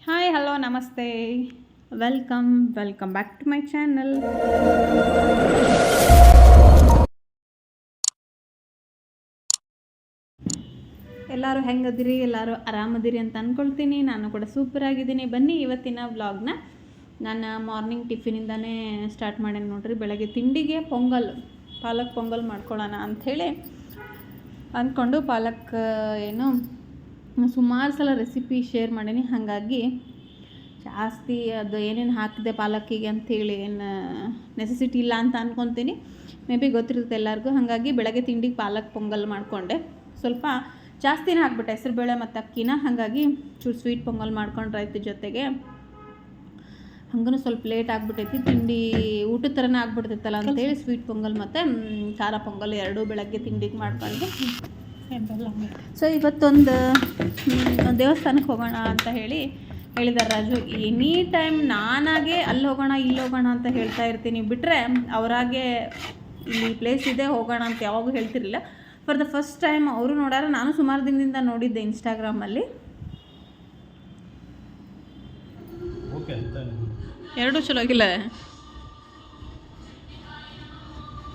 Hi hello namaste welcome back to my channel. ಎಲ್ಲರೂ ಹೆಂಗದಿರಿ? ಎಲ್ಲರೂ ಆರಾಮದಿರಿ ಅಂತ ಅಂದ್ಕೊಳ್ತೀನಿ. ನಾನು ಕೂಡ ಸೂಪರ್ ಆಗಿದ್ದೀನಿ. ಬನ್ನಿ ಇವತ್ತಿನ ವ್ಲಾಗ್ನ ನಾನು ಮಾರ್ನಿಂಗ್ ಟಿಫಿನಿಂದನೇ ಸ್ಟಾರ್ಟ್ ಮಾಡೇನಿ ನೋಡ್ರಿ. ಬೆಳಗ್ಗೆ ತಿಂಡಿಗೆ ಪಾಲಕ್ ಪೊಂಗಲ್ ಮಾಡ್ಕೊಳ್ಳೋಣ ಅಂಥೇಳಿ ಅಂದ್ಕೊಂಡು ಏನು ಸುಮಾರು ಸಲ ರೆಸಿಪಿ ಶೇರ್ ಮಾಡೀನಿ. ಹಾಗಾಗಿ ಜಾಸ್ತಿ ಅದು ಏನೇನು ಹಾಕಿದೆ ಪಾಲಕ್ಕಿಗೆ ಅಂಥೇಳಿ ಏನು ನೆಸೆಸಿಟಿ ಇಲ್ಲ ಅಂತ ಅಂದ್ಕೊತೀನಿ. ಮೇ ಬಿ ಗೊತ್ತಿರುತ್ತೆ ಎಲ್ಲರಿಗೂ. ಹಾಗಾಗಿ ಬೆಳಗ್ಗೆ ತಿಂಡಿಗೆ ಪಾಲಕ್ ಪೊಂಗಲ್ ಮಾಡಿಕೊಂಡೆ. ಸ್ವಲ್ಪ ಜಾಸ್ತಿನೇ ಹಾಕ್ಬಿಟ್ಟೆ ಹೆಸರುಬೇಳೆ ಮತ್ತು ಅಕ್ಕಿನ. ಹಾಗಾಗಿ ಚೂರು ಸ್ವೀಟ್ ಪೊಂಗಲ್ ಮಾಡ್ಕೊಂಡ್ರೆ ಆಯ್ತು. ಜೊತೆಗೆ ಹಂಗೂ ಸ್ವಲ್ಪ ಲೇಟ್ ಆಗಿಬಿಟ್ಟೈತಿ, ತಿಂಡಿ ಊಟದ ಥರನೇ ಆಗ್ಬಿಡ್ತೈತಲ್ಲ ಅಂತೇಳಿ ಸ್ವೀಟ್ ಪೊಂಗಲ್ ಮತ್ತು ಖಾರ ಪೊಂಗಲ್ ಎರಡೂ ಬೆಳಗ್ಗೆ ತಿಂಡಿಗೆ ಮಾಡ್ಕೊಂಡು ಸೊ ಇವತ್ತೊಂದು ದೇವಸ್ಥಾನಕ್ಕೆ ಹೋಗೋಣ ಅಂತ ಹೇಳಿದ್ದಾರೆ ರಾಜು. ಎನಿ ಟೈಮ್ ನಾನಾಗೆ ಅಲ್ಲಿ ಹೋಗೋಣ ಇಲ್ಲಿ ಹೋಗೋಣ ಅಂತ ಹೇಳ್ತಾ ಇರ್ತೀನಿ, ಬಿಟ್ಟರೆ ಅವರಾಗೆ ಇಲ್ಲಿ ಪ್ಲೇಸ್ ಇದೆ ಹೋಗೋಣ ಅಂತ ಯಾವಾಗೂ ಹೇಳ್ತಿರಲಿಲ್ಲ. ಫಾರ್ ದ ಫಸ್ಟ್ ಟೈಮ್ ಅವರು ನೋಡ್ಯಾರ. ನಾನು ಸುಮಾರು ದಿನದಿಂದ ನೋಡಿದ್ದೆ ಇನ್ಸ್ಟಾಗ್ರಾಮಲ್ಲಿ. ಎರಡೂ ಚಲೋ ಆಗಿಲ್ಲ.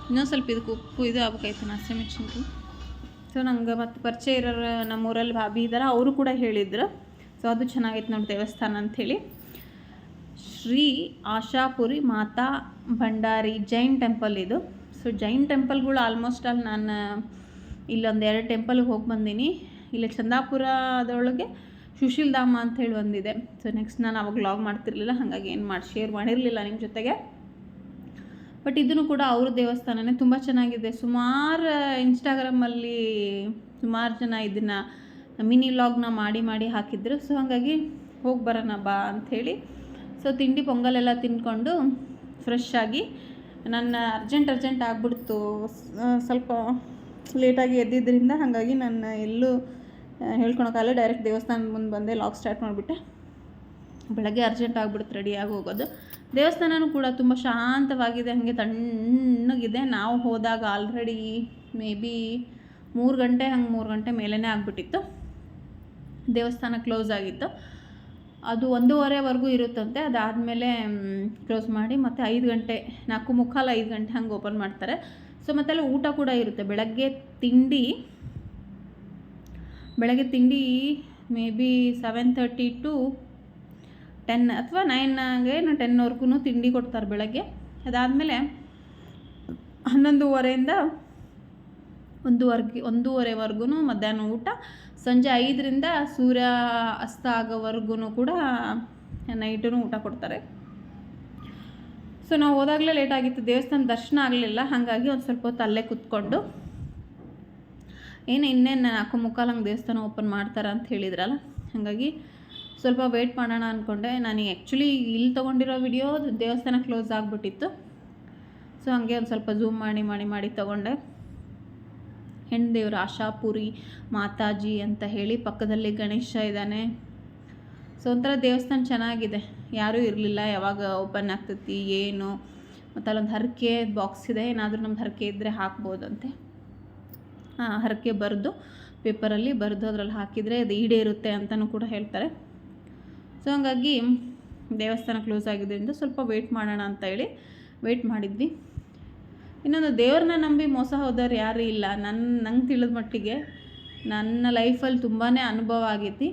ಇನ್ನೊಂದು ಸ್ವಲ್ಪ ಇದಕ್ಕೆ ಉಪ್ಪು ಇದು ಆಗ್ಬೇಕಾಯ್ತು ಹಸಿಮೆಣಸಿನ್ಕಾಯಿ. ಸೊ ನಂಗೆ ಮತ್ತು ಪರಿಚಯ ಇರೋರು ನಮ್ಮೂರಲ್ಲಿ ಭಾಬಿ ಇದ್ದಾರೆ, ಅವರು ಕೂಡ ಹೇಳಿದ್ರು. ಸೊ ಅದು ಚೆನ್ನಾಗೈತೆ ನೋಡಿ ದೇವಸ್ಥಾನ ಅಂಥೇಳಿ. ಶ್ರೀ ಆಶಾಪುರಿ ಮಾತಾ ಭಂಡಾರಿ ಜೈನ್ ಟೆಂಪಲ್ ಇದು. ಸೊ ಜೈನ್ ಟೆಂಪಲ್ಗಳು ಆಲ್ಮೋಸ್ಟ್ ಅಲ್ಲಿ ನಾನು ಇಲ್ಲೊಂದು 2 ಟೆಂಪಲ್ಗೆ ಹೋಗಿ ಬಂದೀನಿ. ಇಲ್ಲಿ ಚಂದಾಪುರದೊಳಗೆ ಸುಶೀಲ್ ಧಾಮ ಅಂಥೇಳಿ ಒಂದಿದೆ. ಸೊ ನೆಕ್ಸ್ಟ್ ನಾನು ಅವಾಗ ವ್ಲಾಗ್ ಮಾಡ್ತಿರ್ಲಿಲ್ಲ, ಹಾಗಾಗಿ ಶೇರ್ ಮಾಡಿರಲಿಲ್ಲ ನಿಮ್ಮ ಜೊತೆಗೆ. ಬಟ್ ಇದನ್ನು ಕೂಡ ಅವ್ರ ದೇವಸ್ಥಾನನೇ, ತುಂಬ ಚೆನ್ನಾಗಿದೆ. ಸುಮಾರು ಇನ್ಸ್ಟಾಗ್ರಾಮಲ್ಲಿ ಸುಮಾರು ಜನ ಇದನ್ನು ಮಿನಿ ವ್ಲಾಗ್ನ ಮಾಡಿ ಹಾಕಿದ್ರು. ಸೊ ಹಾಗಾಗಿ ಹೋಗಿ ಬರೋಣ ಬಾ ಅಂಥೇಳಿ. ಸೊ ತಿಂಡಿ ಪೊಂಗಲೆಲ್ಲ ತಿಂದ್ಕೊಂಡು ಫ್ರೆಶ್ ಆಗಿ ನನ್ನ ಅರ್ಜೆಂಟ್ ಆಗಿಬಿಡ್ತು. ಸ್ವಲ್ಪ ಲೇಟಾಗಿ ಎದ್ದಿದ್ದರಿಂದ ಹಾಗಾಗಿ ನಾನು ಎಲ್ಲೂ ಹೇಳ್ಕೊಳಕ್ಕಾಗಲ್ಲ. ಡೈರೆಕ್ಟ್ ದೇವಸ್ಥಾನದ ಮುಂದೆ ಬಂದೆ, ವ್ಲಾಗ್ ಸ್ಟಾರ್ಟ್ ಮಾಡಿಬಿಟ್ಟೆ. ಬೆಳಗ್ಗೆ ಅರ್ಜೆಂಟ್ ಆಗಿಬಿಡುತ್ತೆ ರೆಡಿಯಾಗಿ ಹೋಗೋದು. ದೇವಸ್ಥಾನವೂ ಕೂಡ ತುಂಬ ಶಾಂತವಾಗಿದೆ, ಹಾಗೆ ತಣ್ಣಗಿದೆ. ನಾವು ಹೋದಾಗ ಆಲ್ರೆಡಿ ಮೇ ಬಿ 3 ಗಂಟೆ ಮೇಲೇ ಆಗಿಬಿಟ್ಟಿತ್ತು. ದೇವಸ್ಥಾನ ಕ್ಲೋಸ್ ಆಗಿತ್ತು. ಅದು 1:15ವರೆಗೂ ಇರುತ್ತಂತೆ. ಅದಾದಮೇಲೆ ಕ್ಲೋಸ್ ಮಾಡಿ ಮತ್ತು 5 ಗಂಟೆ 4:45 5 ಗಂಟೆ ಹಂಗೆ ಓಪನ್ ಮಾಡ್ತಾರೆ. ಸೊ ಮತ್ತೆಲ್ಲ ಊಟ ಕೂಡ ಇರುತ್ತೆ. ಬೆಳಗ್ಗೆ ತಿಂಡಿ ಮೇ ಬಿ 7:30 to 10 ಅಥವಾ 9-10ವರೆಗೂ ತಿಂಡಿ ಕೊಡ್ತಾರೆ ಬೆಳಗ್ಗೆ. ಅದಾದಮೇಲೆ 11:30ಇಂದ 1:30ವರೆಗೂ ಮಧ್ಯಾಹ್ನ ಊಟ. ಸಂಜೆ 5ರಿಂದ ಸೂರ್ಯ ಅಸ್ತ ಆಗೋವರೆಗೂ ಕೂಡ ನೈಟೂ ಊಟ ಕೊಡ್ತಾರೆ. ಸೊ ನಾವು ಹೋದಾಗಲೇ ಲೇಟಾಗಿತ್ತು, ದೇವಸ್ಥಾನ ದರ್ಶನ ಆಗಲಿಲ್ಲ. ಹಾಗಾಗಿ ಒಂದು ಸ್ವಲ್ಪ ಹೊತ್ತು ಅಲ್ಲೇ ಕೂತ್ಕೊಂಡು ಇನ್ನೇನು 4:45 ಹಂಗೆ ದೇವಸ್ಥಾನ ಓಪನ್ ಮಾಡ್ತಾರೆ ಅಂತ ಹೇಳಿದ್ರಲ್ಲ, ಹಾಗಾಗಿ ಸ್ವಲ್ಪ ವೆಯ್ಟ್ ಮಾಡೋಣ ಅಂದ್ಕೊಂಡೆ. ನಾನು ಆ್ಯಕ್ಚುಲಿ ಇಲ್ಲಿ ತೊಗೊಂಡಿರೋ ವಿಡಿಯೋ ದೇವಸ್ಥಾನ ಕ್ಲೋಸ್ ಆಗಿಬಿಟ್ಟಿತ್ತು. ಸೊ ಹಾಗೆ ಒಂದು ಸ್ವಲ್ಪ ಝೂಮ್ ಮಾಡಿ ತೊಗೊಂಡೆ. ಹೆಣ್ಣು ದೇವರು ಆಶಾಪುರಿ ಮಾತಾಜಿ ಅಂತ ಹೇಳಿ, ಪಕ್ಕದಲ್ಲಿ ಗಣೇಶ ಇದ್ದಾನೆ. ಸೊ ಒಂಥರ ದೇವಸ್ಥಾನ ಚೆನ್ನಾಗಿದೆ. ಯಾರೂ ಇರಲಿಲ್ಲ, ಯಾವಾಗ ಓಪನ್ ಆಗ್ತೈತಿ ಏನು. ಮತ್ತು ಅಲ್ಲೊಂದು ಹರಕೆ ಬಾಕ್ಸ್ ಇದೆ, ಏನಾದರೂ ನಮ್ದು ಹರಕೆ ಇದ್ದರೆ ಹಾಕ್ಬೋದಂತೆ. ಹರಕೆ ಬರೆದು ಪೇಪರಲ್ಲಿ ಬರೆದು ಅದರಲ್ಲಿ ಹಾಕಿದರೆ ಅದು ಈಡೇರುತ್ತೆ ಅಂತಲೂ ಕೂಡ ಹೇಳ್ತಾರೆ. ಸೊ ಹಾಗಾಗಿ ದೇವಸ್ಥಾನ ಕ್ಲೋಸ್ ಆಗಿದ್ದರಿಂದ ಸ್ವಲ್ಪ ವೆಯ್ಟ್ ಮಾಡೋಣ ಅಂತ ಹೇಳಿ ವೆಯ್ಟ್ ಮಾಡಿದ್ವಿ. ಇನ್ನೊಂದು, ದೇವ್ರನ್ನ ನಂಬಿ ಮೋಸ ಹೋದವ್ರು ಯಾರೂ ಇಲ್ಲ. ನಂಗೆ ತಿಳಿದ ಮಟ್ಟಿಗೆ ನನ್ನ ಲೈಫಲ್ಲಿ ತುಂಬಾ ಅನುಭವ ಆಗೈತಿ.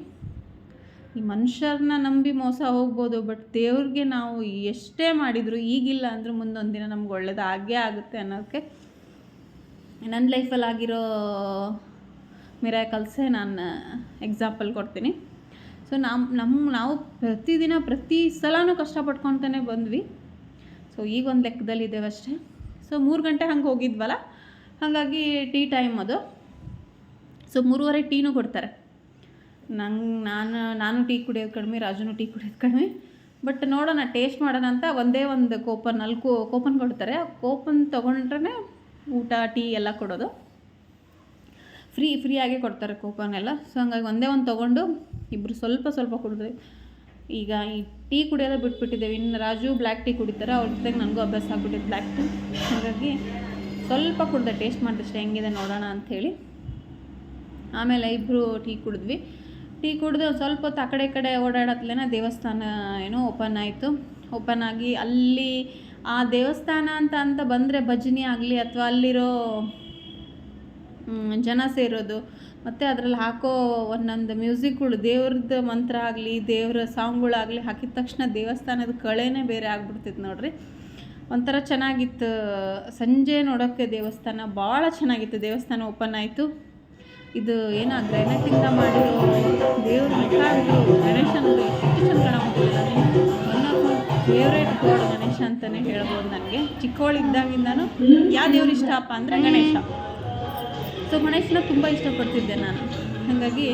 ಈ ಮನುಷ್ಯರನ್ನ ನಂಬಿ ಮೋಸ ಹೋಗ್ಬೋದು, ಬಟ್ ದೇವ್ರಿಗೆ ನಾವು ಎಷ್ಟೇ ಮಾಡಿದರೂ ಈಗಿಲ್ಲ ಅಂದರೂ ಮುಂದೊಂದು ದಿನ ನಮ್ಗೆ ಒಳ್ಳೇದು ಆಗೇ ಆಗುತ್ತೆ ಅನ್ನೋಕ್ಕೆ ನನ್ನ ಲೈಫಲ್ಲಿ ಆಗಿರೋ ಮಿರಾಕಲ್ಸೇ ನಾನು ಎಕ್ಸಾಂಪಲ್ ಕೊಡ್ತೀನಿ. ಸೊ ನಾವು ಪ್ರತಿ ಸಲನೂ ಕಷ್ಟಪಟ್ಕೊತಾನೆ ಬಂದ್ವಿ. ಸೊ ಈಗ ಒಂದು ಲೆಕ್ಕದಲ್ಲಿ ಇದ್ದೇವೆ ಅಷ್ಟೇ. ಸೊ 3 ಗಂಟೆ ಹಂಗೆ ಹೋಗಿದ್ವಲ್ಲ, ಹಾಗಾಗಿ ಟೀ ಟೈಮ್ ಅದು. ಸೊ 3:30 ಟೀನೂ ಕೊಡ್ತಾರೆ. ನಾನು ಟೀ ಕುಡಿಯೋದು ಕಡಿಮೆ, ರಾಜುನು ಟೀ ಕುಡಿಯೋದು ಕಡಿಮೆ. ಬಟ್ ನೋಡೋಣ, ಟೇಸ್ಟ್ ಮಾಡೋಣ ಅಂತ ಒಂದೇ ಒಂದು ಕೋಪನ್ 4 ಕೋಪನ್ ಕೊಡ್ತಾರೆ. ಆ ಕೋಪನ್ ತೊಗೊಂಡ್ರೆ ಊಟ ಟೀ ಎಲ್ಲ ಕೊಡೋದು ಫ್ರೀಯಾಗೆ ಕೊಡ್ತಾರೆ ಕೋಪನ್ ಎಲ್ಲ. ಸೊ ಹಂಗಾಗಿ ಒಂದೇ ಒಂದು ತೊಗೊಂಡು ಇಬ್ಬರು ಸ್ವಲ್ಪ ಕುಡಿದ್ವಿ. ಈಗ ಈ ಟೀ ಕುಡಿಯೋದು ಬಿಟ್ಬಿಟ್ಟಿದ್ದೇವೆ. ಇನ್ನು ರಾಜು ಬ್ಲ್ಯಾಕ್ ಟೀ ಕುಡಿತಾರೆ, ಅವ್ರ ಜೊತೆಗೆ ನನಗೂ ಅಭ್ಯಾಸ ಆಗ್ಬಿಟ್ಟಿದೆ ಬ್ಲ್ಯಾಕ್ ಟೀ. ಹಾಗಾಗಿ ಸ್ವಲ್ಪ ಕುಡಿದೆ, ಟೇಸ್ಟ್ ಮಾಡಿದಷ್ಟೇ ಹೆಂಗಿದೆ ನೋಡೋಣ ಅಂಥೇಳಿ. ಆಮೇಲೆ ಇಬ್ಬರು ಟೀ ಕುಡಿದ್ವಿ. ಟೀ ಕುಡಿದು ಸ್ವಲ್ಪ ಹೊತ್ತು ಆ ಕಡೆ ಈ ಕಡೆ ಓಡಾಡತ್ಲೇನ ದೇವಸ್ಥಾನ ಏನೋ ಓಪನ್ ಆಗಿ ಅಲ್ಲಿ ಆ ದೇವಸ್ಥಾನ ಅಂತ ಬಂದರೆ ಭಜನೆ ಆಗಲಿ ಅಥವಾ ಅಲ್ಲಿರೋ ಜನ ಸೇರೋದು ಮತ್ತು ಅದರಲ್ಲಿ ಹಾಕೋ ಒಂದೊಂದು ಮ್ಯೂಸಿಕ್ಗಳು ದೇವ್ರದ್ದು ಮಂತ್ರ ಆಗಲಿ ದೇವ್ರ ಸಾಂಗ್ಗಳಾಗಲಿ ಹಾಕಿದ ತಕ್ಷಣ ದೇವಸ್ಥಾನದ ಕಳೆನೇ ಬೇರೆ ಆಗ್ಬಿಡ್ತಿತ್ತು ನೋಡ್ರಿ. ಒಂಥರ ಚೆನ್ನಾಗಿತ್ತು. ಸಂಜೆ ನೋಡೋಕ್ಕೆ ದೇವಸ್ಥಾನ ಭಾಳ ಚೆನ್ನಾಗಿತ್ತು. ದೇವಸ್ಥಾನ ಓಪನ್ ಆಯಿತು. ಇದು ಏನೋ ಗ್ರಾನೈಟಿಂದ ಮಾಡಿರೋ ದೇವ್ರ ಗಣೇಶನದು ಎಷ್ಟು ಚಂದ ಕಾಣೋದಿಲ್ಲ. One of my favourite god Ganesha ಅಂತಲೇ ಹೇಳ್ಬೋದು. ನನಗೆ ಚಿಕ್ಕವಳಿದ್ದಾಗಿಂದನೂ ಯಾವ ದೇವ್ರು ಇಷ್ಟಪ್ಪ ಅಂದರೆ ಗಣೇಶ. ಸೊ ಗಣೇಶನ ತುಂಬ ಇಷ್ಟಪಡ್ತಿದ್ದೆ ನಾನು. ಹಾಗಾಗಿ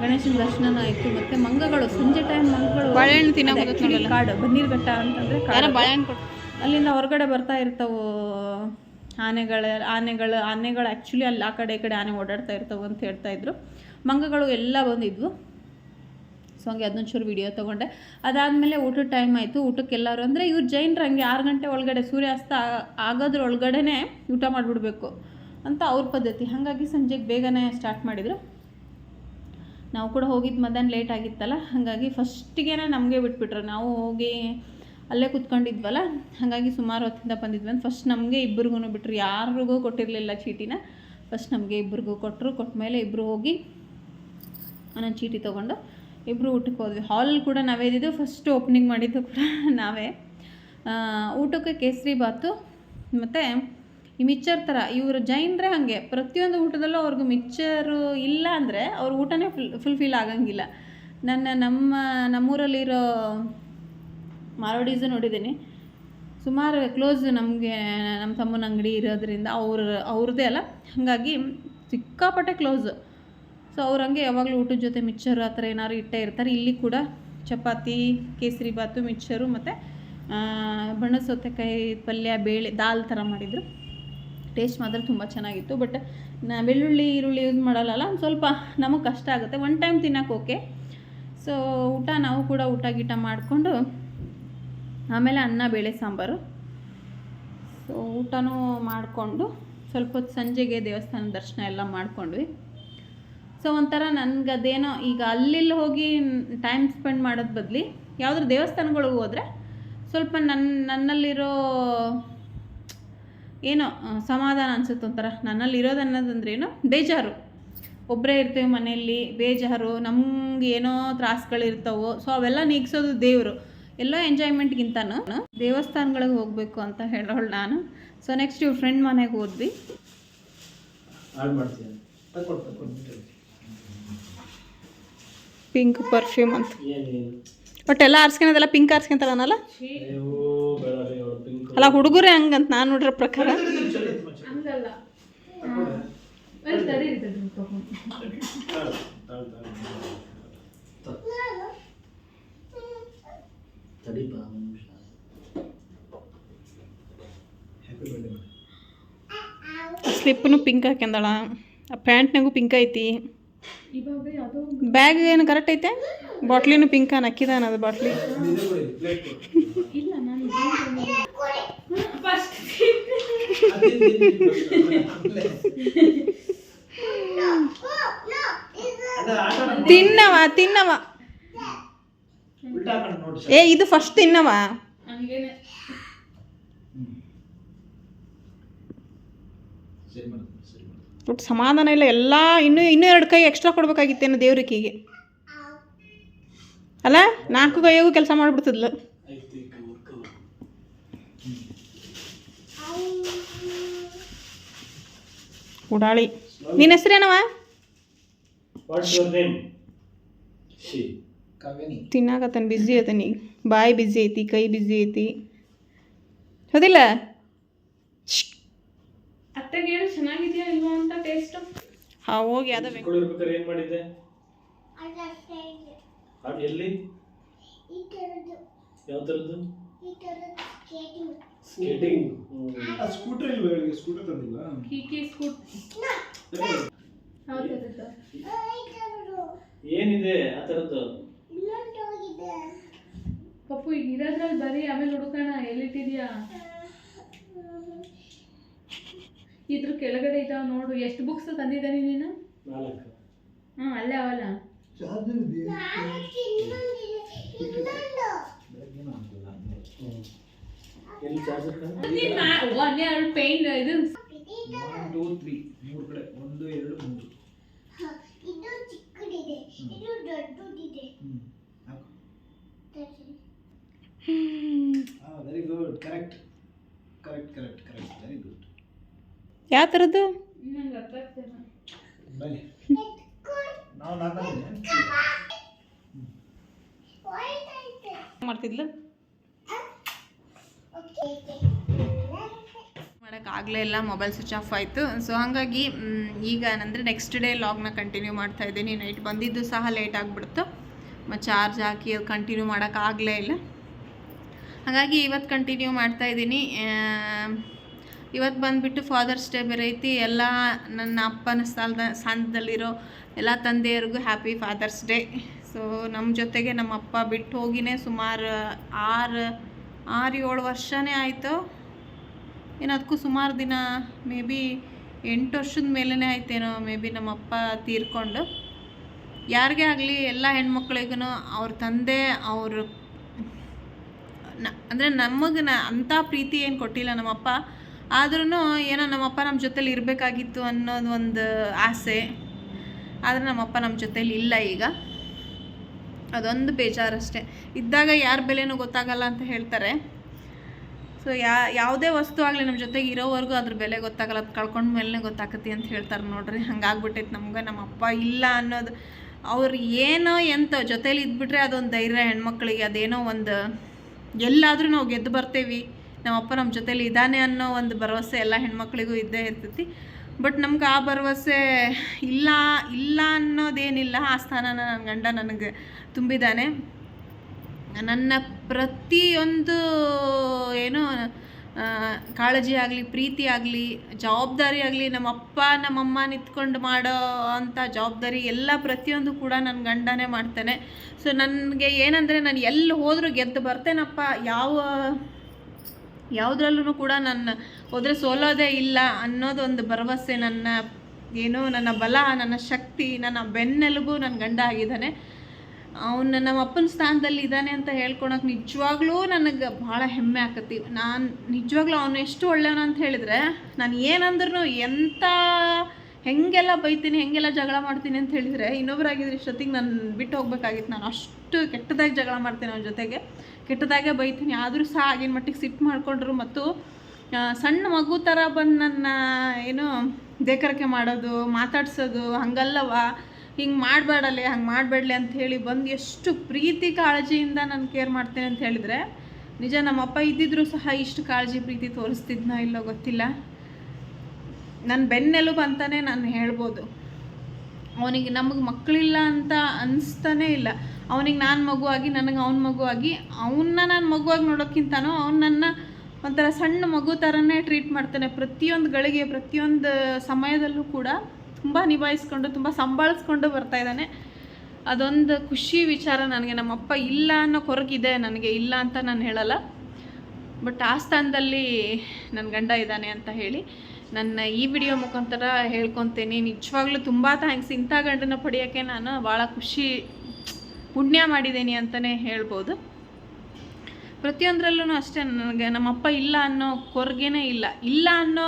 ಗಣೇಶನ ದರ್ಶನ ಆಯಿತು. ಮತ್ತು ಮಂಗಗಳು ಸಂಜೆ ಟೈಮ್ ಮಂಗಗಳು ಬಾಳೆಹಣ್ಣು ತಿನ್ನೋದು ಕಾಡು ಬನ್ನೀರ್ಘಟ್ಟ ಅಂತಂದರೆ ಬಾಳೆಹಣ್ಣು ಅಲ್ಲಿಂದ ಹೊರಗಡೆ ಬರ್ತಾ ಇರ್ತಾವೆ ಆನೆಗಳು ಆ್ಯಕ್ಚುಲಿ ಅಲ್ಲಿ ಆ ಕಡೆ ಈ ಕಡೆ ಆನೆ ಓಡಾಡ್ತಾ ಇರ್ತವೆ ಅಂತ ಹೇಳ್ತಾಯಿದ್ರು. ಮಂಗಗಳು ಎಲ್ಲ ಬಂದಿದ್ವು. ಸೊ ಹಂಗೆ ಅದನ್ನೊಂಚೂರು ವಿಡಿಯೋ ತೊಗೊಂಡೆ. ಅದಾದಮೇಲೆ ಊಟದ ಟೈಮ್ ಆಯಿತು. ಊಟಕ್ಕೆಲ್ಲರೂ ಅಂದರೆ ಇವ್ರು ಜೈನರು ಹಂಗೆ 6 ಗಂಟೆ ಒಳಗಡೆ ಸೂರ್ಯಾಸ್ತ ಆಗೋದ್ರೊಳಗಡೆ ಊಟ ಮಾಡಿಬಿಡ್ಬೇಕು ಅಂತ ಅವ್ರ ಪದ್ಧತಿ. ಹಾಗಾಗಿ ಸಂಜೆಗೆ ಬೇಗನೆ ಸ್ಟಾರ್ಟ್ ಮಾಡಿದರು. ನಾವು ಕೂಡ ಹೋಗಿದ್ದು ಮಧ್ಯಾಹ್ನ ಲೇಟ್ ಆಗಿತ್ತಲ್ಲ, ಹಾಗಾಗಿ ಫಸ್ಟಿಗೆ ನಮಗೆ ಬಿಟ್ಬಿಟ್ರು. ನಾವು ಹೋಗಿ ಅಲ್ಲೇ ಕೂತ್ಕೊಂಡಿದ್ವಲ್ಲ, ಹಾಗಾಗಿ ಸುಮಾರು ಹೊತ್ತಿಂದ ಬಂದಿದ್ವಿ ಅಂತ ಫಸ್ಟ್ ನಮಗೆ ಇಬ್ಬರಿಗೂ ಬಿಟ್ಟರು. ಯಾರಿಗೂ ಕೊಟ್ಟಿರಲಿಲ್ಲ ಚೀಟಿನ. ಫಸ್ಟ್ ನಮಗೆ ಇಬ್ಬರಿಗೂ ಕೊಟ್ಟಮೇಲೆ ಇಬ್ಬರು ಹೋಗಿ ಒಂದೊಂದು ಚೀಟಿ ತೊಗೊಂಡು ಇಬ್ಬರು ಊಟಕ್ಕೆ ಹೋದ್ವಿ. ಹಾಲ್ ಕೂಡ ನಾವೇ ಇದ್ದಿದ್ದು. ಫಸ್ಟ್ ಓಪನಿಂಗ್ ಮಾಡಿದ್ದು ಕೂಡ ನಾವೇ. ಊಟಕ್ಕೆ ಕೇಸರಿ ಬಾತು ಮತ್ತು ಈ ಮಿಕ್ಚರ್ ಥರ. ಇವರು ಜೈನರೇ ಹಾಗೆ ಪ್ರತಿಯೊಂದು ಊಟದಲ್ಲೂ ಅವ್ರಿಗೆ ಮಿಕ್ಚರು ಇಲ್ಲ ಅಂದರೆ ಅವ್ರ ಊಟನೇ ಫುಲ್ಫಿಲ್ ಆಗಂಗಿಲ್ಲ. ನಮ್ಮೂರಲ್ಲಿರೋ ಮಾರೋಡೀಸು ನೋಡಿದ್ದೀನಿ. ಸುಮಾರು ಕ್ಲೋಸ್ ನಮಗೆ ನಮ್ಮ ತಮ್ಮನ ಅಂಗಡಿ ಇರೋದ್ರಿಂದ ಅವ್ರದ್ದೇ ಅಲ್ಲ, ಹಾಗಾಗಿ ಸಿಕ್ಕಾಪಟ್ಟೆ ಕ್ಲೋಸು. ಸೊ ಅವ್ರು ಹಂಗೆ ಯಾವಾಗಲೂ ಊಟದ ಜೊತೆ ಮಿಕ್ಚರು ಆ ಥರ ಏನಾದ್ರು ಇಟ್ಟೇ ಇರ್ತಾರೆ. ಇಲ್ಲಿ ಕೂಡ ಚಪಾತಿ, ಕೇಸರಿ ಬಾತು, ಮಿಕ್ಚರು ಮತ್ತು ಬಣ್ಣ ಸೌತೆಕಾಯಿ ಪಲ್ಯ, ಬೇಳೆ, ದಾಲ್ ಥರ ಮಾಡಿದರು. ಟೇಸ್ಟ್ ಮಾತ್ರ ತುಂಬ ಚೆನ್ನಾಗಿತ್ತು. ಬಟ್ ಬೆಳ್ಳುಳ್ಳಿ ಈರುಳ್ಳಿ ಯೂಸ್ ಮಾಡಲ್ಲ, ಒಂದು ಸ್ವಲ್ಪ ನಮಗೆ ಕಷ್ಟ ಆಗುತ್ತೆ. ಒನ್ ಟೈಮ್ ತಿನ್ನೋಕೆ ಓಕೆ. ಸೊ ನಾವು ಕೂಡ ಊಟ ಗೀಟ ಮಾಡಿಕೊಂಡು ಆಮೇಲೆ ಅನ್ನ ಬೇಳೆ ಸಾಂಬಾರು. ಸೊ ಊಟನೂ ಮಾಡಿಕೊಂಡು ಸ್ವಲ್ಪ ಹೊತ್ತು ಸಂಜೆಗೆ ದೇವಸ್ಥಾನ ದರ್ಶನ ಎಲ್ಲ ಮಾಡ್ಕೊಂಡ್ವಿ. ಸೊ ಒಂಥರ ನನಗದೇನೋ ಈಗ ಅಲ್ಲಿ ಹೋಗಿ ಟೈಮ್ ಸ್ಪೆಂಡ್ ಮಾಡೋದು ಬದಲಿ ಯಾವುದಾದ್ರು ದೇವಸ್ಥಾನಗಳಿಗೆ ಹೋದರೆ ಸ್ವಲ್ಪ ನನ್ನಲ್ಲಿರೋ ಏನೋ ಸಮಾಧಾನ ಅನಿಸುತ್ತೆ. ಒಂಥರ ನನ್ನಲ್ಲಿರೋದು ಅನ್ನೋದಂದ್ರೇನು ಬೇಜಾರು. ಒಬ್ಬರೇ ಇರ್ತೀವಿ ಮನೆಯಲ್ಲಿ, ಬೇಜಾರು, ನಮ್ಗೆ ಏನೋ ತ್ರಾಸಗಳಿರ್ತಾವೋ. ಸೊ ಅವೆಲ್ಲ ನೀಗಿಸೋದು ದೇವರು. ಎಲ್ಲೋ ಎಂಜಾಯ್ಮೆಂಟ್ಗಿಂತನೂ ದೇವಸ್ಥಾನಗಳಿಗೆ ಹೋಗಬೇಕು ಅಂತ ಹೇಳೋಳು ನಾನು. ಸೊ ನೆಕ್ಸ್ಟ್ ಇವ್ರ ಫ್ರೆಂಡ್ ಮನೆಗೆ ಹೋದ್ವಿ. ಪಿಂಕ್ ಪರ್ಫ್ಯೂಮ್ ಅಂತ ಒಟ್ಟೆಲ್ಲ ಆರಿಸ್ಕೊಳೋದೆಲ್ಲ ಪಿಂಕ್ ಆರಿಸ್ಕೊಂತಾರನಲ್ಲ ಅಲ್ಲ ಹುಡುಗರೇ ಹಂಗಂತ ನಾನು ನೋಡಿರೋ ಪ್ರಕಾರ. ಸ್ಲಿಪ್ಪನು ಪಿಂಕ್ ಹಾಕ್ಯಂದಳ, ಆ ಪ್ಯಾಂಟ್ನಾಗೂ ಪಿಂಕ್ ಐತಿ, ಬ್ಯಾಗ್ ಏನು ಕರೆಕ್ಟ್ ಐತೆ, ಬಾಟ್ಲಿನೂ ಪಿಂಕ್ ನಕ್ಕಿದಾನ ಅದು ಬಾಟ್ಲಿ. ತಿನ್ನವ ಇದು ಫಸ್ಟ್ ತಿನ್ನವ. ಒಟ್ಟು ಸಮಾಧಾನ ಇಲ್ಲ. ಎಲ್ಲ ಇನ್ನೂ 2 ಕೈ ಎಕ್ಸ್ಟ್ರಾ ಕೊಡ್ಬೇಕಾಗಿತ್ತೇನು ದೇವ್ರಿಕಿಗೆ ಅಲ್ಲ? 4 ಕೈಯಾಗೂ ಕೆಲಸ ಮಾಡಿಬಿಡ್ತಿದ್ಲು. ಉಡಾಳಿ. ನಿನ್ನ ಹೆಸರೇನವ? ತಿನ್ನಾಕತ್ತಾನ, ಬಿಸಿ ಐತನೀಗ. ಬಾಯಿ ಬಿಸಿ ಐತಿ, ಕೈ ಬಿಸಿ ಐತಿ, ಹೌದಿಲ್ಲ? ಅತ್ತೆಗೆ ಹೇಳಿ ಚೆನ್ನಾಗಿದೆಯಾ ಇಲ್ವಾ ಅಂತ ಟೇಸ್ಟ್. ಹೋಗಿ ಅದ ಏನು ಮಾಡಿದ್ದೆ ಎಲ್ಲಿ? ಯಾವ ಥರದ್ದು ಸ್ಕೇಟಿಂಗ್? ಸ್ಕೂಟರ್ ಇಲ್ವಾ? ಸ್ಕೂಟರ್ ತಂದಿಲ್ಲ. ಕೀಕಿ ಸ್ಕೂಟರ್ ಏನಿದೆ ಆ ಥರದ್ದು? ಪಪ್ಪು ಈಗ ಇರೋದ್ರಲ್ಲಿ ಬರೀ ಆಮೇಲೆ ಹುಡುಕೋಣ. ಎಲ್ಲಿಟ್ಟಿದ್ಯಾ? ಇದ್ರ ಕೆಳಗಡೆ ಇದಾವ ನೋಡು. ಎಷ್ಟು ಬುಕ್ಸ್ ತಂದಿದ್ದಾನೆ ನೀನು? 4. ಅಲ್ಲೇ ಅವಲ್ಲ ಪೇಂಟ್ ಇದು 1 2 3 ಮೂರು ಕಡೆ 1 2 3 ಇದು ಚಿಕ್ಕದಿದೆ ಇದು ದೊಡ್ಡದಿದೆ very good correct very good ಯಾವ ಥರದ್ದು ಬನ್ನಿ ನಾವು ನಾಲ್ಕು ಮಾಡ್ತಿದ್ಲು ಮಾಡೋಕ್ಕಾಗಲೇ ಇಲ್ಲ, ಮೊಬೈಲ್ ಸ್ವಿಚ್ ಆಫ್ ಆಯಿತು. ಸೊ ಹಾಗಾಗಿ ಈಗ ಅಂದರೆ ನೆಕ್ಸ್ಟ್ ಡೇ ಲಾಗ್ನ ಕಂಟಿನ್ಯೂ ಮಾಡ್ತಾ ಇದ್ದೀನಿ. ನೈಟ್ ಬಂದಿದ್ದು ಸಹ ಲೇಟ್ ಆಗಿಬಿಡ್ತು, ಮತ್ತು ಚಾರ್ಜ್ ಹಾಕಿ ಅದು ಕಂಟಿನ್ಯೂ ಮಾಡೋಕ್ಕಾಗಲೇ ಇಲ್ಲ. ಹಾಗಾಗಿ ಇವತ್ತು ಕಂಟಿನ್ಯೂ ಮಾಡ್ತಾಯಿದ್ದೀನಿ. ಇವತ್ತು ಬಂದುಬಿಟ್ಟು ಫಾದರ್ಸ್ ಡೇ ಬೇರೆ ಐತಿ. ಎಲ್ಲ ನನ್ನ ಅಪ್ಪನ ಸ್ಥಾನದಲ್ಲಿರೋ ಎಲ್ಲ ತಂದೆಯರಿಗೂ ಹ್ಯಾಪಿ ಫಾದರ್ಸ್ ಡೇ. ಸೊ ನಮ್ಮ ಜೊತೆಗೆ ನಮ್ಮ ಅಪ್ಪ ಬಿಟ್ಟು ಹೋಗಿನೇ ಸುಮಾರು 6-7 ವರ್ಷನೇ ಆಯಿತು ಏನೋ, ಅದಕ್ಕೂ ಸುಮಾರು ದಿನ, ಮೇ ಬಿ 8 ವರ್ಷದ ಮೇಲೇ ಆಯ್ತೇನೋ ಮೇ ಬಿ ನಮ್ಮ ಅಪ್ಪ ತೀರ್ಕೊಂಡು. ಯಾರಿಗೇ ಆಗಲಿ ಎಲ್ಲ ಹೆಣ್ಮಕ್ಳಿಗೂ ಅವ್ರ ತಂದೆ ಅವರು ಅಂದರೆ ನಮಗೆ ಅಂಥ ಪ್ರೀತಿ ಏನು ಕೊಟ್ಟಿಲ್ಲ ನಮ್ಮಪ್ಪ. ಆದ್ರೂ ಏನೋ ನಮ್ಮಪ್ಪ ನಮ್ಮ ಜೊತೇಲಿ ಇರಬೇಕಾಗಿತ್ತು ಅನ್ನೋದು ಒಂದು ಆಸೆ. ಆದರೆ ನಮ್ಮಪ್ಪ ನಮ್ಮ ಜೊತೇಲಿ ಇಲ್ಲ ಈಗ, ಅದೊಂದು ಬೇಜಾರಷ್ಟೇ. ಇದ್ದಾಗ ಯಾರ ಬೆಲೆನೂ ಗೊತ್ತಾಗಲ್ಲ ಅಂತ ಹೇಳ್ತಾರೆ. ಸೊ ಯಾವುದೇ ವಸ್ತು ಆಗಲಿ ನಮ್ಮ ಜೊತೆಗೆ ಇರೋವರೆಗೂ ಅದ್ರ ಬೆಲೆ ಗೊತ್ತಾಗಲ್ಲ, ಅದು ಕಳ್ಕೊಂಡ ಮೇಲೆ ಗೊತ್ತಾಕತಿ ಅಂತ ಹೇಳ್ತಾರೆ ನೋಡ್ರಿ. ಹಂಗಾಗ್ಬಿಟ್ಟೈತೆ ನಮ್ಗೆ. ನಮ್ಮಪ್ಪ ಇಲ್ಲ ಅನ್ನೋದು, ಅವ್ರು ಏನೋ ಎಂತ ಜೊತೇಲಿ ಇದ್ಬಿಟ್ರೆ ಅದೊಂದು ಧೈರ್ಯ ಹೆಣ್ಮಕ್ಳಿಗೆ. ಅದೇನೋ ಒಂದು ಎಲ್ಲಾದರೂ ನಾವು ಗೆದ್ದು ಬರ್ತೇವೆ, ನಮ್ಮಪ್ಪ ನಮ್ಮ ಜೊತೇಲಿ ಇದ್ದಾನೆ ಅನ್ನೋ ಒಂದು ಭರವಸೆ ಎಲ್ಲ ಹೆಣ್ಮಕ್ಳಿಗೂ ಇದ್ದೇ ಇರ್ತೈತಿ. ಬಟ್ ನಮ್ಗೆ ಆ ಭರವಸೆ ಇಲ್ಲ ಅನ್ನೋದೇನಿಲ್ಲ. ಆ ಸ್ಥಾನನ ನನ್ನ ಗಂಡ ನನಗೆ ತುಂಬಿದ್ದಾನೆ. ನನ್ನ ಪ್ರತಿಯೊಂದು ಏನು ಕಾಳಜಿ ಆಗಲಿ, ಪ್ರೀತಿ ಆಗಲಿ, ಜವಾಬ್ದಾರಿ ಆಗಲಿ, ನಮ್ಮಪ್ಪ ನಮ್ಮಮ್ಮ ನಿಂತ್ಕೊಂಡು ಮಾಡೋ ಅಂಥ ಜವಾಬ್ದಾರಿ ಎಲ್ಲ ಪ್ರತಿಯೊಂದು ಕೂಡ ನನ್ನ ಗಂಡನೇ ಮಾಡ್ತಾನೆ. ಸೊ ನನಗೆ ಏನಂದರೆ, ನಾನು ಎಲ್ಲಿ ಹೋದರೂ ಗೆದ್ದು ಬರ್ತೇನಪ್ಪ, ಯಾವುದ್ರಲ್ಲೂ ಕೂಡ ನನ್ನ ಹೋದರೆ ಸೋಲೋದೇ ಇಲ್ಲ ಅನ್ನೋದೊಂದು ಭರವಸೆ. ನನ್ನ ಬಲ, ನನ್ನ ಶಕ್ತಿ, ನನ್ನ ಬೆನ್ನೆಲುಬು ನನ್ನ ಗಂಡ ಆಗಿದ್ದಾನೆ. ಅವನು ನಮ್ಮ ಅಪ್ಪನ ಸ್ಥಾನದಲ್ಲಿ ಇದ್ದಾನೆ ಅಂತ ಹೇಳ್ಕೊಳಕ್ಕೆ ನಿಜವಾಗ್ಲೂ ನನಗೆ ಭಾಳ ಹೆಮ್ಮೆ ಆಕತಿ. ನಾನು ನಿಜವಾಗ್ಲೂ ಅವನು ಎಷ್ಟು ಒಳ್ಳೆಯವನು ಅಂತ ಹೇಳಿದರೆ, ನಾನು ಏನಂದ್ರೂ ಹೆಂಗೆಲ್ಲ ಬೈತೀನಿ, ಹೆಂಗೆಲ್ಲ ಜಗಳ ಮಾಡ್ತೀನಿ ಅಂತ ಹೇಳಿದರೆ, ಇನ್ನೊಬ್ಬರಾಗಿದ್ರೆ ಇಷ್ಟೊತ್ತಿಗೆ ನಾನು ಬಿಟ್ಟು ಹೋಗ್ಬೇಕಾಗಿತ್ತು. ನಾನು ಅಷ್ಟು ಕೆಟ್ಟದಾಗಿ ಜಗಳ ಮಾಡ್ತೀನಿ ಅವನ ಜೊತೆಗೆ, ಕೆಟ್ಟದಾಗೆ ಬೈತೀನಿ. ಆದರೂ ಸಹ ಆಗಿನ ಮಟ್ಟಿಗೆ ಸಿಟ್ಟು ಮಾಡಿಕೊಂಡ್ರು. ಮತ್ತು ಸಣ್ಣ ಮಗು ಥರ ಬಂದು ನನ್ನ ಏನು ದೇಕರಿಕೆ ಮಾಡೋದು, ಮಾತಾಡ್ಸೋದು, ಹಂಗಲ್ಲವ, ಹಿಂಗೆ ಮಾಡಬೇಡಲಿ, ಹಂಗೆ ಮಾಡಬೇಡಲಿ ಅಂತ ಹೇಳಿ ಬಂದು ಎಷ್ಟು ಪ್ರೀತಿ ಕಾಳಜಿಯಿಂದ ನಾನು ಕೇರ್ ಮಾಡ್ತೇನೆ ಅಂತ ಹೇಳಿದರೆ, ನಿಜ ನಮ್ಮಪ್ಪ ಇದ್ದಿದ್ರೂ ಸಹ ಇಷ್ಟು ಕಾಳಜಿ ಪ್ರೀತಿ ತೋರಿಸ್ತಿದ್ನೋ ಇಲ್ಲೋ ಗೊತ್ತಿಲ್ಲ. ನನ್ನ ಬೆನ್ನೆಲುಬು ಅಂತಲೇ ನಾನು ಹೇಳ್ಬೋದು. ಅವನಿಗೆ ನಮಗೆ ಮಕ್ಕಳಿಲ್ಲ ಅಂತ ಅನಿಸ್ತಾನೇ ಇಲ್ಲ. ಅವನಿಗೆ ನಾನು ಮಗುವಾಗಿ, ನನಗೆ ಅವ್ನ ಮಗುವಾಗಿ, ಅವನ್ನ ನಾನು ಮಗುವಾಗಿ ನೋಡೋಕ್ಕಿಂತನೂ ಅವ್ನು ನನ್ನ ಒಂಥರ ಸಣ್ಣ ಮಗು ಥರನೇ ಟ್ರೀಟ್ ಮಾಡ್ತಾನೆ. ಪ್ರತಿಯೊಂದು ಗಳಿಗೆ, ಪ್ರತಿಯೊಂದು ಸಮಯದಲ್ಲೂ ಕೂಡ ತುಂಬ ನಿಭಾಯಿಸ್ಕೊಂಡು, ತುಂಬ ಸಂಭಾಳಿಸ್ಕೊಂಡು ಬರ್ತಾಯಿದ್ದಾನೆ. ಅದೊಂದು ಖುಷಿ ವಿಚಾರ ನನಗೆ. ನಮ್ಮಪ್ಪ ಇಲ್ಲ ಅನ್ನೋ ಕೊರಗಿದೆ ನನಗೆ, ಇಲ್ಲ ಅಂತ ನಾನು ಹೇಳಲ್ಲ. ಬಟ್ ಆ ಸ್ಥಾನದಲ್ಲಿ ನನ್ನ ಗಂಡ ಇದ್ದಾನೆ ಅಂತ ಹೇಳಿ ನನ್ನ ಈ ವಿಡಿಯೋ ಮುಖಾಂತರ ಹೇಳ್ಕೊತೀನಿ. ನಿಜವಾಗ್ಲೂ ತುಂಬ ಥ್ಯಾಂಕ್ಸ್. ಇಂಥ ಗಂಡನ ಪಡೆಯೋಕ್ಕೆ ನಾನು ಭಾಳ ಪುಣ್ಯ ಮಾಡಿದ್ದೀನಿ ಅಂತಲೇ ಹೇಳ್ಬೋದು. ಪ್ರತಿಯೊಂದರಲ್ಲೂ ಅಷ್ಟೇ ನನಗೆ ನಮ್ಮಪ್ಪ ಇಲ್ಲ ಅನ್ನೋ ಕೊರಗೇನೇ ಇಲ್ಲ ಅನ್ನೋ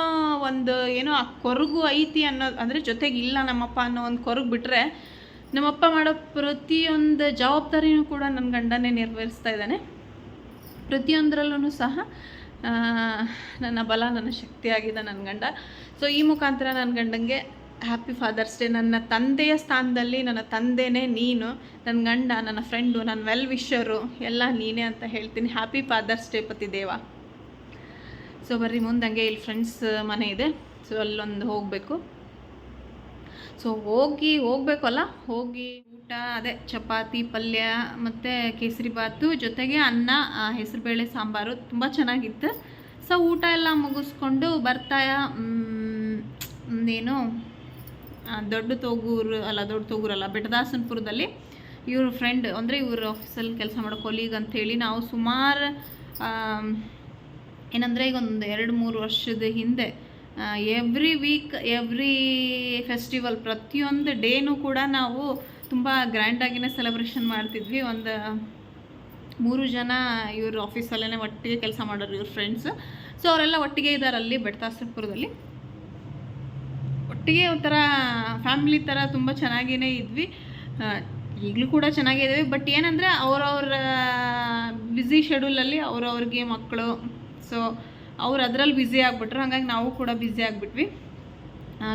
ಒಂದು ಏನೋ ಆ ಕೊರಗು ಐತಿ ಅನ್ನೋ, ಅಂದರೆ ಜೊತೆಗೆ ಇಲ್ಲ ನಮ್ಮಪ್ಪ ಅನ್ನೋ ಒಂದು ಕೊರಗು ಬಿಟ್ಟರೆ, ನಮ್ಮಪ್ಪ ಮಾಡೋ ಪ್ರತಿಯೊಂದು ಜವಾಬ್ದಾರಿನೂ ಕೂಡ ನನ್ನ ಗಂಡನೇ ನೆರವೇರಿಸ್ತಾ ಇದ್ದಾನೆ. ಪ್ರತಿಯೊಂದರಲ್ಲೂ ಸಹ ನನ್ನ ಬಲ, ನನ್ನ ಶಕ್ತಿಯಾಗಿದೆ ನನ್ನ ಗಂಡ. ಸೊ ಈ ಮುಖಾಂತರ ನನ್ನ ಗಂಡಂಗೆ ಹ್ಯಾಪಿ ಫಾದರ್ಸ್ ಡೇ. ನನ್ನ ತಂದೆಯ ಸ್ಥಾನದಲ್ಲಿ ನನ್ನ ತಂದೆನೇ ನೀನು, ನನ್ನ ಗಂಡ, ನನ್ನ ಫ್ರೆಂಡು, ನನ್ನ ವೆಲ್ ವಿಷರು ಎಲ್ಲ ನೀನೇ ಅಂತ ಹೇಳ್ತೀನಿ. ಹ್ಯಾಪಿ ಫಾದರ್ಸ್ ಡೇ ಪತಿದೇವ. ಸೊ ಬರ್ರಿ ಮುಂದಂಗೆ ಇಲ್ಲಿ ಫ್ರೆಂಡ್ಸ್ ಮನೆ ಇದೆ, ಸೊ ಅಲ್ಲೊಂದು ಹೋಗಬೇಕು. ಸೊ ಹೋಗಬೇಕಲ್ಲ, ಹೋಗಿ ಊಟ ಅದೇ ಚಪಾತಿ, ಪಲ್ಯ ಮತ್ತು ಕೇಸರಿ ಬಾತು ಜೊತೆಗೆ ಅನ್ನ, ಹೆಸರುಬೇಳೆ ಸಾಂಬಾರು ತುಂಬ ಚೆನ್ನಾಗಿತ್ತು. ಸೊ ಊಟ ಎಲ್ಲ ಮುಗಿಸ್ಕೊಂಡು ಬರ್ತಾ ಏನು ದೊಡ್ಡ ತೊಗೂರಲ್ಲ ಬೆಟ್ಟದಾಸನಪುರದಲ್ಲಿ ಇವ್ರ ಫ್ರೆಂಡ್, ಅಂದರೆ ಇವ್ರ ಆಫೀಸಲ್ಲಿ ಕೆಲಸ ಮಾಡೋ ಕೊಲೀಗ್ ಅಂಥೇಳಿ ನಾವು ಸುಮಾರು ಏನಂದರೆ ಈಗ ಒಂದು 2-3 ವರ್ಷದ ಹಿಂದೆ ಎವ್ರಿ ವೀಕ್, ಎವ್ರಿ ಫೆಸ್ಟಿವಲ್, ಪ್ರತಿಯೊಂದು ಡೇನೂ ಕೂಡ ನಾವು ತುಂಬ ಗ್ರ್ಯಾಂಡಾಗಿನೇ ಸೆಲೆಬ್ರೇಷನ್ ಮಾಡ್ತಿದ್ವಿ. ಒಂದು 3 ಜನ ಇವ್ರ ಆಫೀಸಲ್ಲೇ ಒಟ್ಟಿಗೆ ಕೆಲಸ ಮಾಡೋರು ಇವ್ರ ಫ್ರೆಂಡ್ಸ್. ಸೊ ಅವರೆಲ್ಲ ಒಟ್ಟಿಗೆ ಇದ್ದಾರೆ ಅಲ್ಲಿ ಬೆಟ್ಟಾಸರಪುರದಲ್ಲಿ. ಒಟ್ಟಿಗೆ ಒಂಥರ ಫ್ಯಾಮಿಲಿ ಥರ ತುಂಬ ಚೆನ್ನಾಗಿಯೇ ಇದ್ವಿ. ಈಗಲೂ ಕೂಡ ಚೆನ್ನಾಗಿದ್ದೀವಿ. ಬಟ್ ಏನಂದರೆ ಅವರವ್ರ ಬ್ಯುಸಿ ಶೆಡ್ಯೂಲಲ್ಲಿ ಅವ್ರವ್ರಿಗೆ ಮಕ್ಕಳು, ಸೊ ಅವ್ರು ಅದರಲ್ಲಿ ಬ್ಯುಸಿ ಆಗಿಬಿಟ್ರು. ಹಾಗಾಗಿ ನಾವು ಕೂಡ ಬ್ಯುಸಿ ಆಗಿಬಿಟ್ವಿ.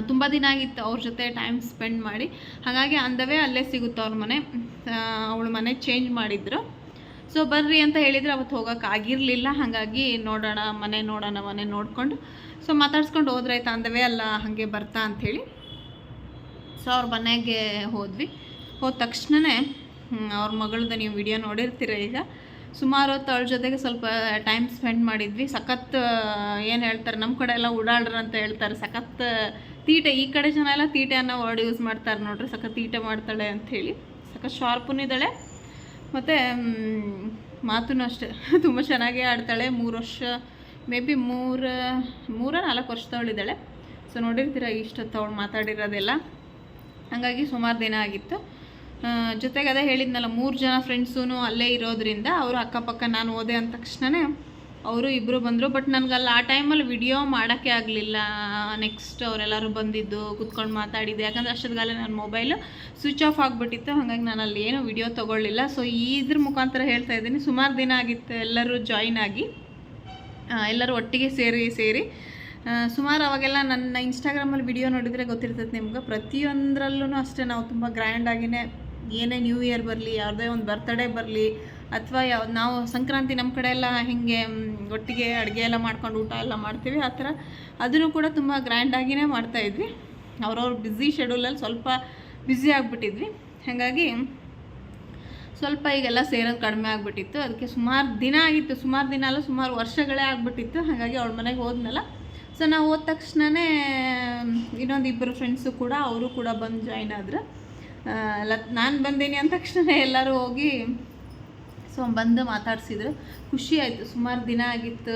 ತುಂಬ ದಿನ ಆಗಿತ್ತು ಅವ್ರ ಜೊತೆ ಟೈಮ್ ಸ್ಪೆಂಡ್ ಮಾಡಿ. ಹಾಗಾಗಿ ಅಂದವೇ ಅಲ್ಲೇ ಸಿಗುತ್ತೆ ಅವ್ರ ಮನೆ. ಅವಳ ಮನೆ ಚೇಂಜ್ ಮಾಡಿದ್ರು. ಸೊ ಬರ್ರಿ ಅಂತ ಹೇಳಿದರೆ ಅವತ್ತು ಹೋಗೋಕ್ಕಾಗಿರಲಿಲ್ಲ. ಹಾಗಾಗಿ ಮನೆ ನೋಡಿಕೊಂಡು ಸೊ ಮಾತಾಡ್ಸ್ಕೊಂಡು ಹೋದ್ರಾಯ್ತು, ಅಂದವೇ ಅಲ್ಲ ಹಾಗೆ ಬರ್ತಾ ಅಂಥೇಳಿ. ಸೊ ಅವ್ರ ಮನೆಗೆ ಹೋದ ತಕ್ಷಣವೇ ಅವ್ರ ಮಗಳದ್ದು ನೀವು ವಿಡಿಯೋ ನೋಡಿರ್ತೀರ. ಈಗ ಸುಮಾರು ಹೊತ್ತು ಅವಳ ಜೊತೆಗೆ ಸ್ವಲ್ಪ ಟೈಮ್ ಸ್ಪೆಂಡ್ ಮಾಡಿದ್ವಿ. ಸಖತ್ ಏನು ಹೇಳ್ತಾರೆ, ನಮ್ಮ ಕಡೆ ಎಲ್ಲ ಉಡಾಳ್ರ ಅಂತ ಹೇಳ್ತಾರೆ. ಸಖತ್ ತೀಟೆ, ಈ ಕಡೆ ಜನ ಎಲ್ಲ ತೀಟೆ ಅನ್ನೋ ವರ್ಡ್ ಯೂಸ್ ಮಾಡ್ತಾರೆ ನೋಡ್ರಿ. ಸಖತ್ ತೀಟೆ ಮಾಡ್ತಾಳೆ ಅಂಥೇಳಿ. ಸಖತ್ ಶಾರ್ಪೂ ಇದ್ದಾಳೆ, ಮತ್ತು ಮಾತೂ ಅಷ್ಟೇ ತುಂಬ ಚೆನ್ನಾಗೇ ಆಡ್ತಾಳೆ. 3 ವರ್ಷ ಮೇ ಬಿ 3-4 ವರ್ಷದವಳಿದ್ದಾಳೆ. ಸೊ ನೋಡಿರ್ತೀರ ಇಷ್ಟೊತ್ತು ಅವಳು ಮಾತಾಡಿರೋದೆಲ್ಲ. ಹಾಗಾಗಿ ಸುಮಾರು ದಿನ ಆಗಿತ್ತು. ಜೊತೆಗೆ ಅದೇ ಹೇಳಿದ್ನಲ್ಲ, 3 ಜನ ಫ್ರೆಂಡ್ಸೂ ಅಲ್ಲೇ ಇರೋದ್ರಿಂದ ಅವರು ಅಕ್ಕಪಕ್ಕ ನಾನು ಹೋದೆ ಅಂದ ತಕ್ಷಣವೇ ಅವರು ಇಬ್ಬರು ಬಂದರು. ಬಟ್ ನನಗಲ್ಲ ಆ ಟೈಮಲ್ಲಿ ವಿಡಿಯೋ ಮಾಡೋಕ್ಕೆ ಆಗಲಿಲ್ಲ. ನೆಕ್ಸ್ಟ್ ಅವರೆಲ್ಲರೂ ಬಂದಿದ್ದು ಕೂತ್ಕೊಂಡು ಮಾತಾಡಿದ್ದೆ. ಯಾಕಂದರೆ ಅಷ್ಟೊತ್ತಿಗಾಲೇ ನನ್ನ ಮೊಬೈಲು ಸ್ವಿಚ್ ಆಫ್ ಆಗಿಬಿಟ್ಟಿತ್ತು. ಹಾಗಾಗಿ ನಾನು ಅಲ್ಲಿ ಏನೂ ವಿಡಿಯೋ ತೊಗೊಳ್ಳಿಲ್ಲ. ಸೊ ಇದ್ರ ಮುಖಾಂತರ ಹೇಳ್ತಾ ಇದ್ದೀನಿ, ಸುಮಾರು ದಿನ ಆಗಿತ್ತು ಎಲ್ಲರೂ ಜಾಯಿನ್ ಆಗಿ, ಎಲ್ಲರೂ ಒಟ್ಟಿಗೆ ಸೇರಿ ಸುಮಾರು. ಅವಾಗೆಲ್ಲ ನನ್ನ ಇನ್ಸ್ಟಾಗ್ರಾಮಲ್ಲಿ ವಿಡಿಯೋ ನೋಡಿದರೆ ಗೊತ್ತಿರ್ತೈತೆ ನಿಮ್ಗೆ. ಪ್ರತಿಯೊಂದರಲ್ಲೂ ಅಷ್ಟೇ ನಾವು ತುಂಬ ಗ್ರ್ಯಾಂಡಾಗಿಯೇ, ಏನೇ ನ್ಯೂ ಇಯರ್ ಬರಲಿ, ಯಾವುದೇ ಒಂದು ಬರ್ತಡೇ ಬರಲಿ, ಅಥವಾ ನಾವು ಸಂಕ್ರಾಂತಿ ನಮ್ಮ ಕಡೆ ಎಲ್ಲ ಹೇಗೆ ಒಟ್ಟಿಗೆ ಅಡುಗೆ ಎಲ್ಲ ಮಾಡ್ಕೊಂಡು ಊಟ ಎಲ್ಲ ಮಾಡ್ತೀವಿ, ಆ ಥರ ಅದನ್ನು ಕೂಡ ತುಂಬ ಗ್ರ್ಯಾಂಡಾಗಿಯೇ ಮಾಡ್ತಾಯಿದ್ವಿ. ಅವ್ರವ್ರ ಬ್ಯುಸಿ ಶೆಡ್ಯೂಲಲ್ಲಿ ಸ್ವಲ್ಪ ಬ್ಯುಸಿ ಆಗಿಬಿಟ್ಟಿದ್ವಿ. ಹಾಗಾಗಿ ಸ್ವಲ್ಪ ಈಗೆಲ್ಲ ಸೇರೋದು ಕಡಿಮೆ ಆಗಿಬಿಟ್ಟಿತ್ತು. ಅದಕ್ಕೆ ಸುಮಾರು ದಿನ ಆಗಿತ್ತು, ಸುಮಾರು ದಿನ ಅಲ್ಲ ಸುಮಾರು ವರ್ಷಗಳೇ ಆಗಿಬಿಟ್ಟಿತ್ತು. ಹಾಗಾಗಿ ಅವಳ ಮನೆಗೆ ಹೋದ್ನಲ್ಲ. ಸೊ ನಾವು ಹೋದ ತಕ್ಷಣವೇ ಇನ್ನೊಂದು 2 ಫ್ರೆಂಡ್ಸು ಕೂಡ ಅವರು ಕೂಡ ಬಂದು ಜಾಯ್ನ್ ಆದರು. ನಾನು ಬಂದೀನಿ ಅಂದ ತಕ್ಷಣ ಎಲ್ಲರೂ ಹೋಗಿ ಸೊ ಬಂದು ಮಾತಾಡಿಸಿದ್ರು. ಖುಷಿ ಆಯಿತು. ಸುಮಾರು ದಿನ ಆಗಿತ್ತು.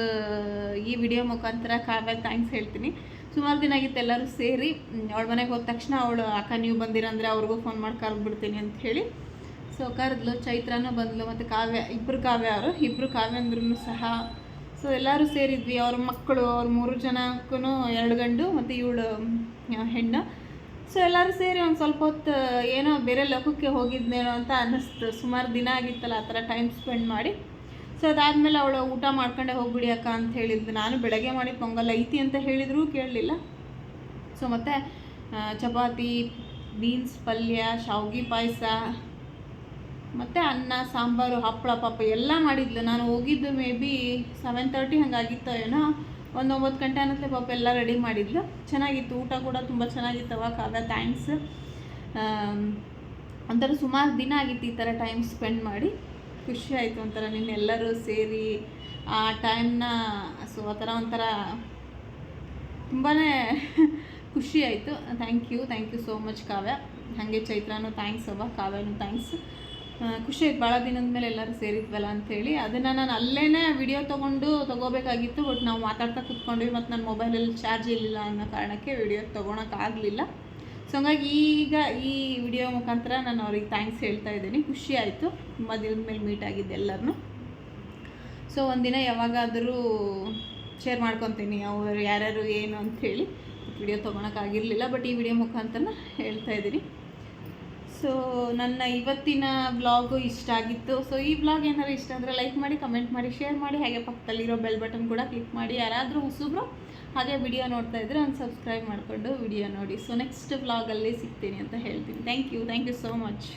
ಈ ವಿಡಿಯೋ ಮುಖಾಂತರ ಕಾವ್ಯ ಥ್ಯಾಂಕ್ಸ್ ಹೇಳ್ತೀನಿ. ಸುಮಾರು ದಿನ ಆಗಿತ್ತು ಎಲ್ಲರೂ ಸೇರಿ. ಅವಳ ಮನೆಗೆ ಹೋದ ತಕ್ಷಣ ಅವಳು ಅಕ್ಕ ನೀವು ಬಂದಿರಂದರೆ ಅವ್ರಿಗೂ ಫೋನ್ ಮಾಡಿ ಕರೆದ್ಬಿಡ್ತೀನಿ ಅಂತ ಹೇಳಿ ಸೊ ಕರೆದ್ಲು. ಚೈತ್ರನೂ ಬಂದಳು, ಮತ್ತು ಇಬ್ಬರು ಕಾವ್ಯ ಅಂದ್ರೂ ಸಹ. ಸೊ ಎಲ್ಲರೂ ಸೇರಿದ್ವಿ. ಅವ್ರ ಮಕ್ಕಳು, ಅವ್ರ 3 ಜನಕ್ಕೂ 2 ಗಂಡು ಮತ್ತು ಇವಳು ಹೆಣ್ಣು. ಸೊ ಎಲ್ಲರೂ ಸೇರಿ ಒಂದು ಸ್ವಲ್ಪ ಹೊತ್ತು ಏನೋ ಬೇರೆ ಲೋಕಕ್ಕೆ ಹೋಗಿದ್ನೇನೋ ಅಂತ ಅನ್ನಿಸ್ತು. ಸುಮಾರು ದಿನ ಆಗಿತ್ತಲ್ಲ ಆ ಥರ ಟೈಮ್ ಸ್ಪೆಂಡ್ ಮಾಡಿ. ಸೊ ಅದಾದಮೇಲೆ ಅವಳು ಊಟ ಮಾಡ್ಕೊಂಡೆ ಹೋಗ್ಬಿಡಿ ಅಕ್ಕ ಅಂತ ಹೇಳಿದ್ದು. ನಾನು ಬೆಳಗ್ಗೆ ಮಾಡಿ ಪೊಂಗಲ್ ಐತಿ ಅಂತ ಹೇಳಿದರೂ ಕೇಳಲಿಲ್ಲ. ಸೊ ಮತ್ತು ಚಪಾತಿ, ಬೀನ್ಸ್ ಪಲ್ಯ, ಶಾವ್ಗೆ ಪಾಯಸ, ಮತ್ತು ಅನ್ನ, ಸಾಂಬಾರು, ಹಪ್ಪಳ ಪಾಪ ಎಲ್ಲ ಮಾಡಿದ್ಲು. ನಾನು ಹೋಗಿದ್ದು ಮೇ ಬಿ 7:30 ಹಾಗಾಗಿತ್ತೋ ಏನೋ. 9 ಗಂಟೆ ಅನ್ನತ್ತೆ ಪಾಪ ಎಲ್ಲ ರೆಡಿ ಮಾಡಿದ್ಲು. ಚೆನ್ನಾಗಿತ್ತು, ಊಟ ಕೂಡ ತುಂಬ ಚೆನ್ನಾಗಿತ್ತವ. ಕಾವ್ಯ ಥ್ಯಾಂಕ್ಸ್. ಒಂಥರ ಸುಮಾರು ದಿನ ಆಗಿತ್ತು ಈ ಥರ ಟೈಮ್ ಸ್ಪೆಂಡ್ ಮಾಡಿ. ಖುಷಿ ಆಯಿತು ಒಂಥರ ನಿನ್ನೆಲ್ಲರೂ ಸೇರಿ ಆ ಟೈಮ್ನ. ಸೊ ಆ ಥರ ಒಂಥರ ತುಂಬಾ ಖುಷಿ ಆಯಿತು. ಥ್ಯಾಂಕ್ ಯು ಸೋ ಮಚ್ ಕಾವ್ಯ. ಹಾಗೆ ಚೈತ್ರನೂ ಥ್ಯಾಂಕ್ಸ್ ಅವ್ವ, ಕಾವ್ಯನೂ ಥ್ಯಾಂಕ್ಸ್. ಖುಷಿ ಆಯ್ತು ಭಾಳ ದಿನದ ಮೇಲೆ ಎಲ್ಲರೂ ಸೇರಿದ್ವಲ್ಲ ಅಂಥೇಳಿ. ಅದನ್ನು ನಾನು ಅಲ್ಲೇ ವಿಡಿಯೋ ತೊಗೋಬೇಕಾಗಿತ್ತು. ಬಟ್ ನಾವು ಮಾತಾಡ್ತಾ ಕೂತ್ಕೊಂಡ್ವಿ, ಮತ್ತು ನನ್ನ ಮೊಬೈಲಲ್ಲಿ ಚಾರ್ಜ್ ಇರಲಿಲ್ಲ ಅನ್ನೋ ಕಾರಣಕ್ಕೆ ವಿಡಿಯೋ ತೊಗೊಳಕ್ಕಾಗಲಿಲ್ಲ. ಸೊ ಹಂಗಾಗಿ ಈಗ ಈ ವಿಡಿಯೋ ಮುಖಾಂತರ ನಾನು ಅವ್ರಿಗೆ ಥ್ಯಾಂಕ್ಸ್ ಹೇಳ್ತಾ ಇದ್ದೀನಿ. ಖುಷಿ ಆಯಿತು, ತುಂಬ ದಿನದ ಮೇಲೆ ಮೀಟ್ ಆಗಿದ್ದೆ ಎಲ್ಲರನ್ನೂ. ಸೊ ಒಂದಿನ ಯಾವಾಗಾದರೂ ಶೇರ್ ಮಾಡ್ಕೊತೀನಿ ಅವರು ಯಾರ್ಯಾರು ಏನು ಅಂಥೇಳಿ. ವಿಡಿಯೋ ತೊಗೊಳಕ್ಕಾಗಿರಲಿಲ್ಲ, ಬಟ್ ಈ ವಿಡಿಯೋ ಮುಖಾಂತರ ಹೇಳ್ತಾ ಇದ್ದೀನಿ. ಸೊ ನನ್ನ ಇವತ್ತಿನ ವ್ಲಾಗು ಇಷ್ಟ ಆಗಿತ್ತು. ಸೊ ಈ ವ್ಲಾಗ್ ಏನಾದ್ರು ಇಷ್ಟ ಅಂದರೆ ಲೈಕ್ ಮಾಡಿ, ಕಮೆಂಟ್ ಮಾಡಿ, ಶೇರ್ ಮಾಡಿ. ಹಾಗೆ ಪಕ್ಕದಲ್ಲಿರೋ ಬೆಲ್ ಬಟನ್ ಕೂಡ ಕ್ಲಿಕ್ ಮಾಡಿ. ಯಾರಾದರೂ ಹೊಸಬ್ರು ಹಾಗೆ ವಿಡಿಯೋ ನೋಡ್ತಾ ಇದ್ದರೆ ಒಂದು ಸಬ್ಸ್ಕ್ರೈಬ್ ಮಾಡಿಕೊಂಡು ವಿಡಿಯೋ ನೋಡಿ. ಸೊ ನೆಕ್ಸ್ಟ್ ವ್ಲಾಗಲ್ಲಿ ಸಿಗ್ತೀನಿ ಅಂತ ಹೇಳ್ತೀನಿ. Thank you so much.